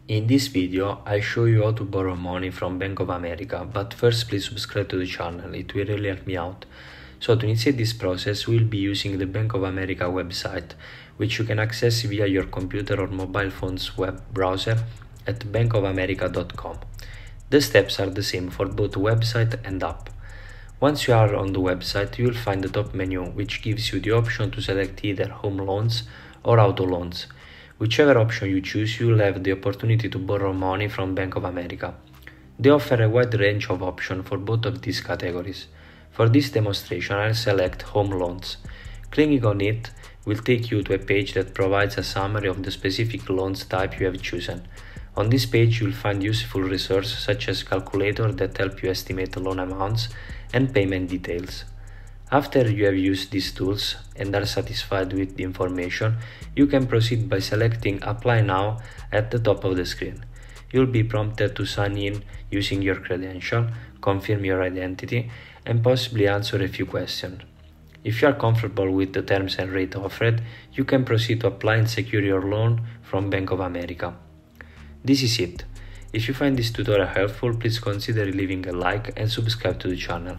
In this video, I'll show you how to borrow money from Bank of America, but first please subscribe to the channel, it will really help me out. So to initiate this process, we'll be using the Bank of America website, which you can access via your computer or mobile phone's web browser at bankofamerica.com. The steps are the same for both website and app. Once you are on the website, you will find the top menu, which gives you the option to select either home loans or auto loans. Whichever option you choose, you will have the opportunity to borrow money from Bank of America. They offer a wide range of options for both of these categories. For this demonstration, I'll select Home Loans. Clicking on it will take you to a page that provides a summary of the specific loans type you have chosen. On this page, you'll find useful resources such as calculators that help you estimate loan amounts and payment details. After you have used these tools and are satisfied with the information, you can proceed by selecting Apply Now at the top of the screen. You'll be prompted to sign in using your credential, confirm your identity, and possibly answer a few questions. If you are comfortable with the terms and rate offered, you can proceed to apply and secure your loan from Bank of America. This is it. If you find this tutorial helpful, please consider leaving a like and subscribe to the channel.